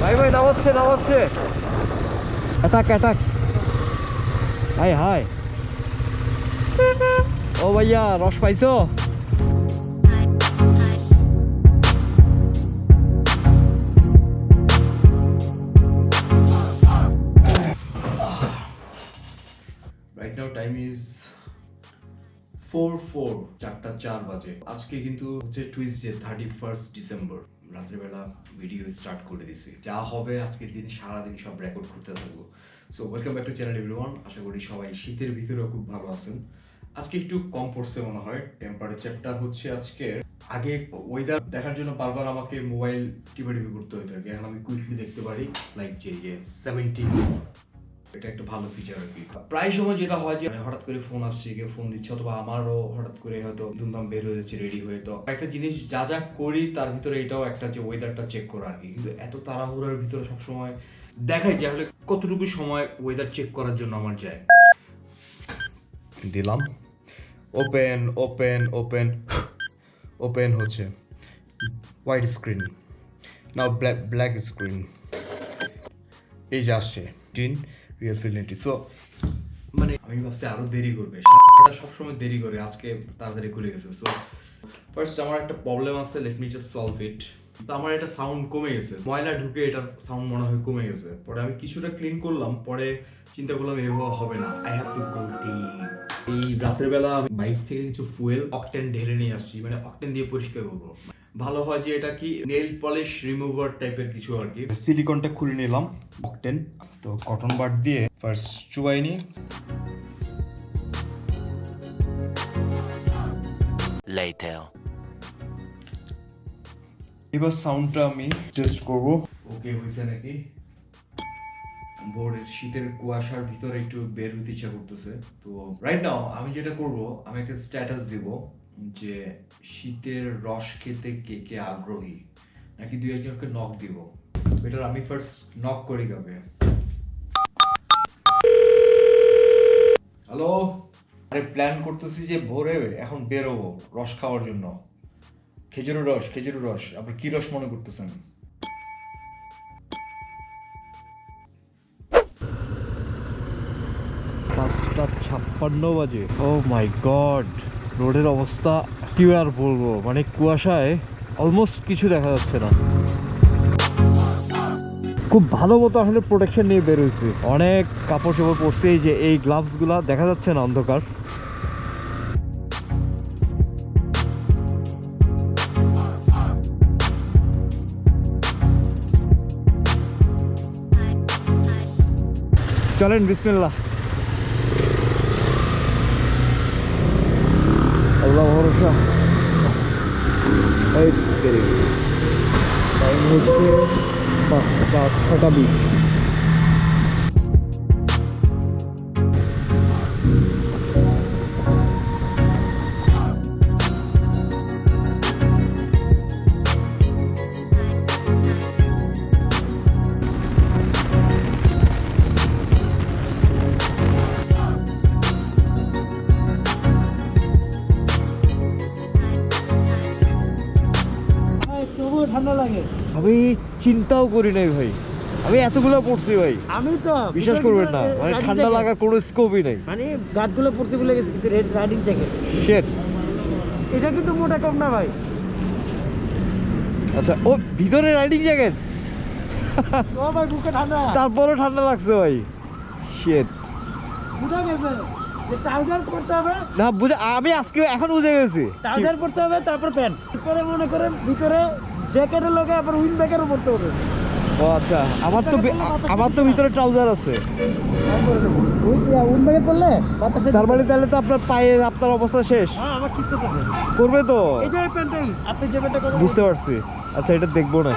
ভাই নামাচ্ছে attack high ও ভাইয়া রস পাইছো? Right now time is 4:04 বাজে। আজকে কিন্তু হচ্ছে টুইসডে 31 ডিসেম্বর। রাত্রিবেলা ভিডিও স্টার্ট করে দিছি, যা হবে আজকের দিন সারাদিন সব রেকর্ড করতে থাকবো। So welcome back to channel everyone. আশা করি সবাই শীতের ভিতরেও খুব ভালো আছেন। আজকে একটু কম পড়ছে মনে হয় টেম্পারেচারটা। হচ্ছে আজকে আগে ওয়েদার দেখার জন্য বারবার আমাকে মোবাইল টিপে করতে হতো, এখন আমি কুইকলি দেখতে পারি। লাইক যে 17, এটা একটা ভালো ফিচার আর কি। প্রায় সময় যেটা হয় যে হঠাৎ করে ফোন আসছে, কেউ ফোন দিচ্ছে, অথবা আমারও হঠাৎ করে হয়তো ধুমধাম বের হয়ে যাচ্ছে রেডি হয়ে। তো একটা জিনিস যা করি তার ভিতরে এটাও একটা যে ওয়েদারটা চেক করা আর কি। কিন্তু এত তাড়াহুড়ার ভিতরে সবসময় দেখাই যে আসলে কতটুকু সময় ওয়েদার চেক করার জন্য আমার যায়। দিলাম ওপেন হচ্ছে হোয়াইট স্ক্রিন, নাও ব্ল্যাক স্ক্রিন। এই যে আসছে রিয়েল ফিডেলিটি। সো মানে আমি ভাবছি আরো দেরি করবে, সবসময় দেরি করে, আজকে তাড়াতাড়ি খুলে গেছে। সো ফার্স্ট আমার একটা প্রবলেম আছে, let me just solve it. তো আমার এটা সাউন্ড কমে গেছে, ময়লা ঢুকে এটার সাউন্ড মনে হয় কমে গেছে। পরে আমি কিছুটা ক্লিন করলাম, পরে চিন্তা করলাম এভাবে হবে না, I have to go deep. এই রাতের বেলা বাইক থেকে কিছু ফুয়েল অকটেন ঢেলে নিয়ে আসছি, মানে অকটেন দিয়ে পরিষ্কার করবো। ভালো হয় যে এটা কি নেল পলিশ রিমুভার টাইপের কিছু আর কি। সিলিকনটা খুলে নিলাম অকটেন, তো কটন বাড দিয়ে ফার্স্ট চুবাই নি। এবার সাউন্ডটা আমি টেস্ট করব, ওকে হয়েছে নাকি। ভোরের শীতের কুয়াশার ভিতরে একটু বের হতে ইচ্ছা করতেছে। তো রাইট নাও আমি যেটা করব, আমি একটা স্ট্যাটাস দিব যে শীতের রস খেতে কে কে আগ্রহী, নাকি দুই একজনকে নক দিব। বেটার আমি ফার্স্ট নক করি কাউকে। হ্যালো, আরে প্ল্যান করতেছি যে ভোরে এখন বেরোবো রস খাওয়ার জন্য। খেজুরের রস। আপনি কি রস মনে করতেছেন? 5:56 বাজে। ও মাই গড, রোডের অবস্থা কি আর বলবো, মানে কুয়াশায় অলমোস্ট কিছু দেখা যাচ্ছে না। খুব ভালো মতো আসলে প্রোটেকশন নিয়ে বের হয়েছে, অনেক কাপড় চোপড় পরছে। এই যে এই গ্লাভস গুলা দেখা যাচ্ছে না, অন্ধকার। চলেন বিসমিল্লাহ, আল্লাহ ভরসা। এই টাইম হচ্ছে 6:20। ঠান্ডা লাগে, আমি চিন্তাও করি নাই ভাই, আমি এতগুলো পড়ছি ভাই। আমি তো বিশ্বাস করবেন না, মানে ঠান্ডা লাগার কোনো স্কোপই নাই। মানে গাছগুলো পড়তে ভুলে গেছি, কিন্তু রেড রাইডিং জ্যাকেট শেট, এটা কিন্তু মোটা কম না ভাই। আচ্ছা, ও ভিতরে রাইডিং জ্যাকেট, ও ভাই বুকে ঠান্ডা, তারপরও ঠান্ডা লাগছে ভাই। শেট, বুঝা গেছে যে ট্রাউজার পরতে হবে না, বুঝে আমি আজকে এখন বুঝে গেছি ট্রাউজার পরতে হবে, তারপর প্যান্ট, পরে মনে করেন ভিতরে জ্যাকেটের লগে আবার উইন্ড ব্যাগেরও পরতে হবে। ও আচ্ছা, আমার তো ভিতরে ট্রাউজার আছে, উইন্ড ব্যাগে পরলে তার মানে তাহলে তো আপনার পায়ে আপনার অবস্থা শেষ। আমার ঠিক করবে তো, এই যে প্যান্টটাই আপনি যে প্যান্টটা করবেন, বুঝতে পারছি। আচ্ছা, এটা দেখবো না,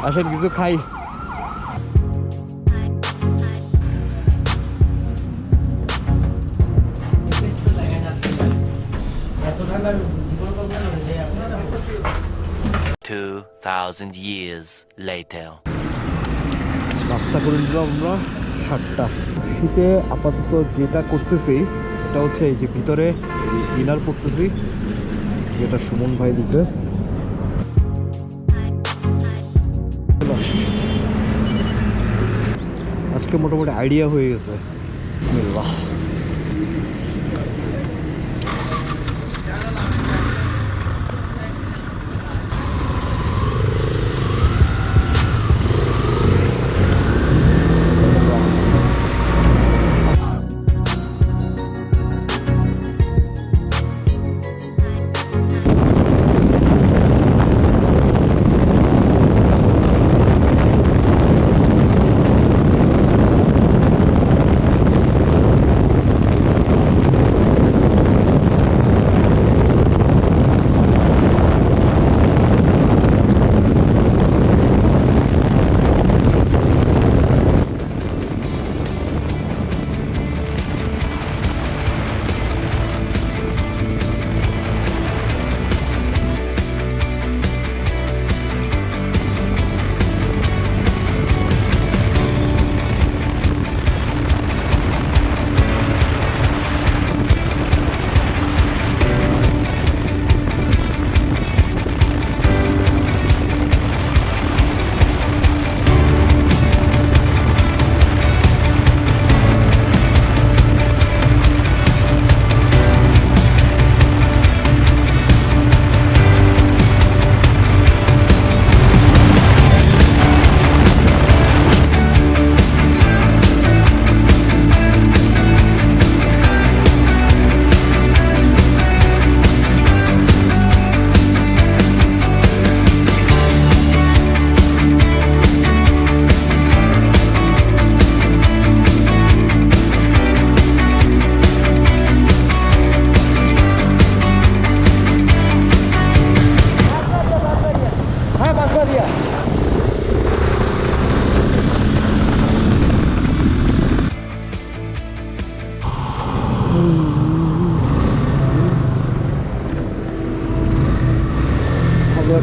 আসেন কিছু খাই। নাস্তা করে নিলাম আমরা 7টা। শীতে আপাতত যেটা করতেছি এটা হচ্ছে এই যে ভিতরে ইনার করতেছি, যেটা সুমন ভাই দিছে। আজকে মোটামুটি আইডিয়া হয়ে গেছে। বিসমিল্লাহ।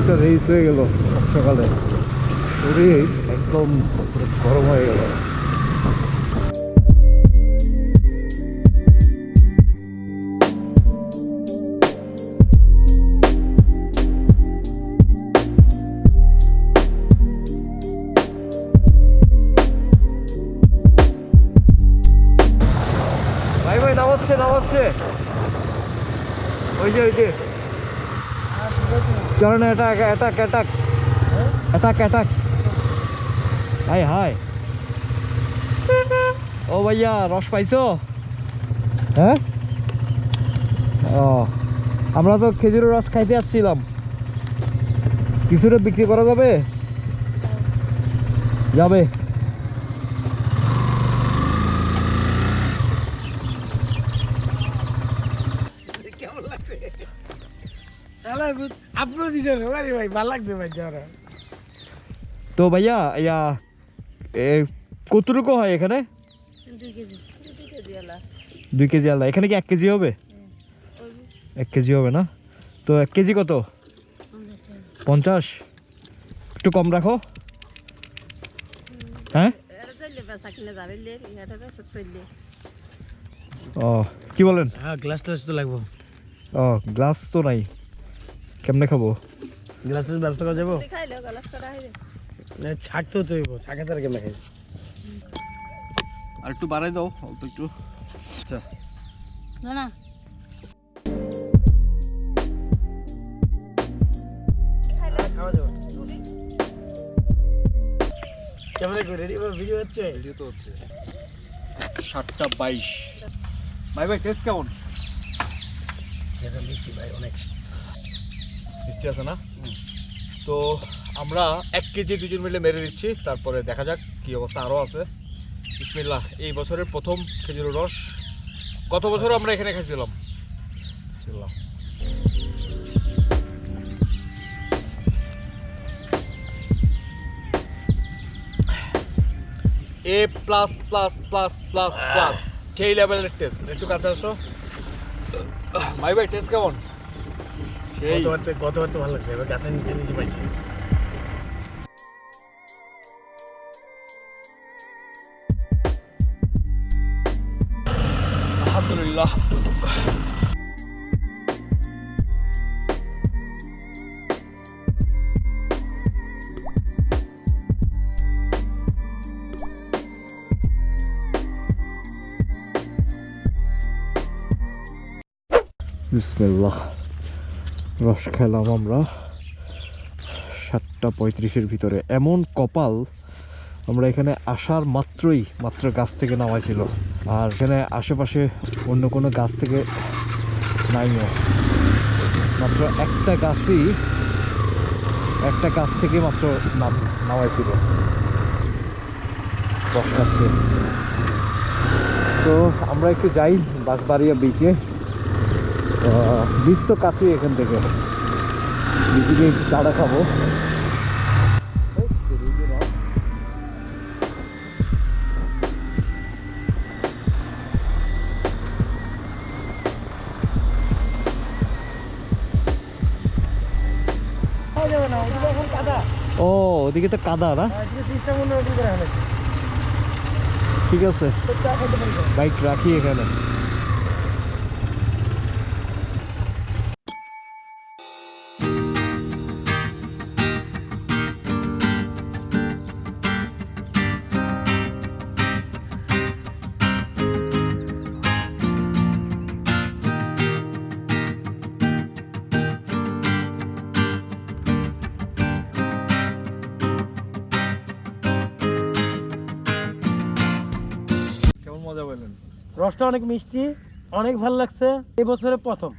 একটা রেস হয়ে গেল সকালে, শরীর একদম গরম হয়ে গেল। ভাই ভাই নামাচ্ছে নামাচ্ছে, ওই যে ওই যে চলো না, attack attack attack attack attack. Hi hi, ও ভাইয়া রস পাইছো? হ্যাঁ, ও আমরা তো খেজুরের রস খাইতে আসছিলাম, কিছুটা বিক্রি করা যাবে? যাবে। তো ভাইয়া ইয়া কতটুকু হয় এখানে? 2 কেজি আলা। এখানে কি 1 কেজি হবে? 1 কেজি হবে না তো? 1 কেজি কত? 50। একটু কম রাখো। হ্যাঁ, ও কি বলেন? হ্যাঁ, গ্লাস টাস তো লাগবো। ও গ্লাস তো নাই, কেমনে খাবো? গ্লাস টাস ব্যবস্থা করা যাবো? না, ছাক তো হইব, ছাকে তার কেমনে খাই? আর একটু বাড়াই দাও অল্প একটু। আচ্ছা না না খাওয়া যাবো। ক্যামেরা কই রেডি? ভিডিও হচ্ছে? ভিডিও তো হচ্ছে। 7:22। ভাই ভাই টেস্ট কেমন? এটা মিষ্টি ভাই, অনেক মিষ্টি আছে না? তো আমরা 1 কেজি দুজন মিলে মেরে দিচ্ছি, তারপরে দেখা যাক কি অবস্থা। আরও আছে। বিসমিল্লাহ। এই বছরের প্রথম খেজুরের রস। গত বছর আমরা এখানে খাইছিলাম। বিসমিল্লাহ। A+++++। সেই লেভেলের টেস্ট। একটু কাছে আসো ভাই ভাই, টেস্ট কেমন? গতবার তো ভালো লাগছে, এবার গাছের নিচে নিচে পাইছি। আলহামদুলিল্লাহ। বিসমিল্লাহ। রস খেলাম আমরা 7:35 ভিতরে। এমন কপাল, আমরা এখানে আসার মাত্র গাছ থেকে নামাইছিল, আর এখানে আশেপাশে অন্য কোনো গাছ থেকে নাইও, মাত্র একটা গাছ থেকে মাত্র নামাইছিল বর্ষাতে। তো আমরা একটু যাই বাঁশবাড়িয়া বিচে। বিচ তো কাছেই এখান থেকে, বিচে গিয়ে একটু চাটা খাবো। ও ওদিকে তো কাদা না, ঠিক আছে বাইক রাখি এখানে। মজা বললেন, রসটা অনেক মিষ্টি, অনেক ভালো লাগছে। এই বছরের প্রথম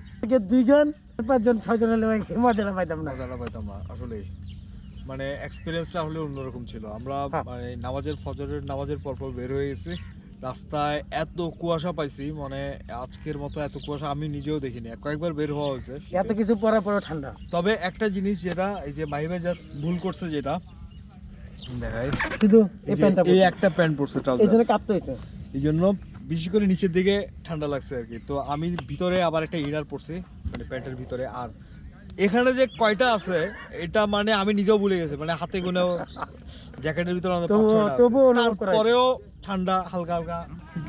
2জন 5জন 6জন হলে মজাটা পাইতাম না, আসলে মানে এক্সপিরিয়েন্সটা হলে অন্যরকম ছিল। আমরা মানে ফজরের নামাজের পরপর বের হয়ে গেছি, রাস্তায় এত কুয়াশা পাইছি, মানে আজকের মতো এত কুয়াশা আমি নিজেও দেখিনি। কয়েকবার বের হওয়া হয়েছে, এত কিছু পরে ঠান্ডা। তবে একটা জিনিস যেটা এই যে মাহি ভাই জাস্ট ভুল করছে, যেটা দেখাই শুধু এই একটা প্যান্ট পরছে, এই জন্য কাঁপতে হয়েছে, এই জন্য বিশেষ করে নিচের দিকে ঠান্ডা লাগছে আর কি। তো আমি ভিতরে আবার একটা ইনার পরছি, মানে প্যান্টের ভিতরে। আর এখানে যে কয়টা আছে এটা মানে আমি নিজেও ভুলে গেছি, মানে হাতে গুনেও জ্যাকেটের ভিতরে পরেও ঠান্ডা হালকা হালকা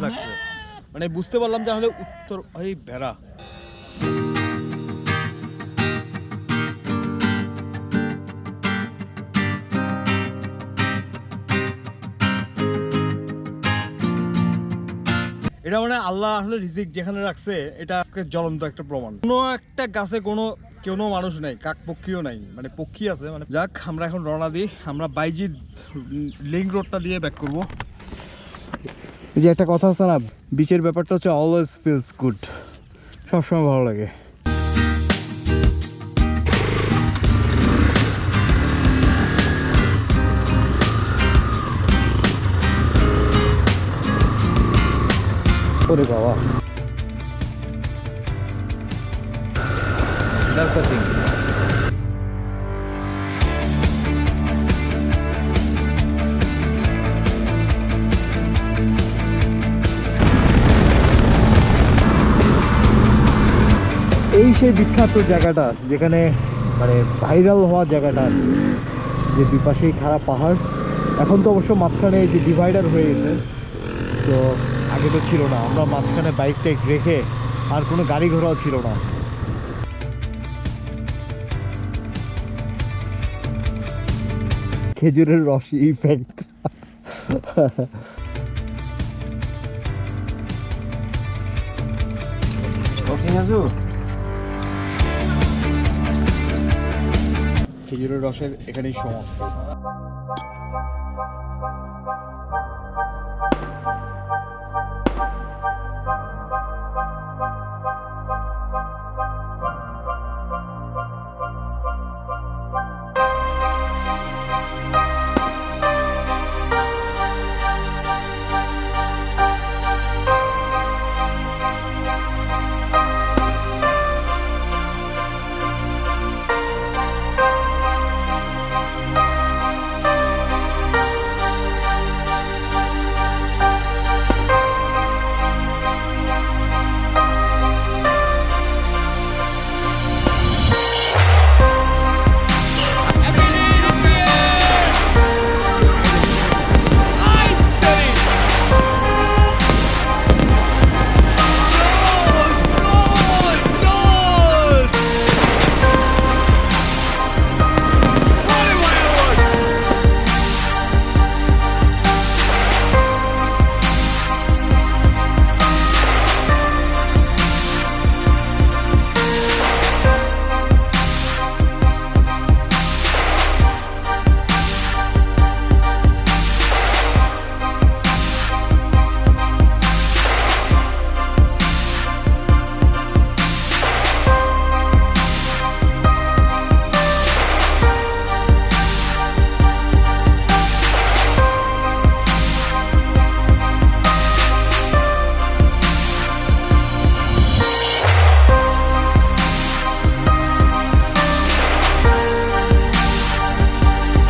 লাগছে। মানে বুঝতে পারলাম যে আসলে উত্তর এই ভেড়া। এটা মানে আল্লাহ আসলে রিজিক যেখানে রাখছে, এটা আজকে জ্বলন্ত একটা প্রমাণ। কোনো একটা গাছে কোনো মানুষ নাই, কাক পক্ষীও নাই, মানে পক্ষী আছে। মানে যাক, আমরা এখন রওনা দিই। আমরা বাইজি লিঙ্ক রোডটা দিয়ে ব্যাক করবো। এই যে একটা কথা আছে না, বিচের ব্যাপারটা হচ্ছে অলওয়েজ ফিলস গুড, সবসময় ভালো লাগে। ওরে বাবা, that's the thing. এই সেই বিখ্যাত জায়গাটা যেখানে মানে ভাইরাল হওয়া জায়গাটা, যে দুই পাশেই খারাপ পাহাড়। এখন তো অবশ্য মাঝখানে যে ডিভাইডার হয়ে গেছে, সো আগে তো ছিল না। আমরা মাঝখানে বাইকটা রেখে, আর কোনো গাড়ি ঘোড়াও ছিল না। খেজুরের রস ইফেক্ট। খেজুরের রসের এখানেই সমাপ্ত।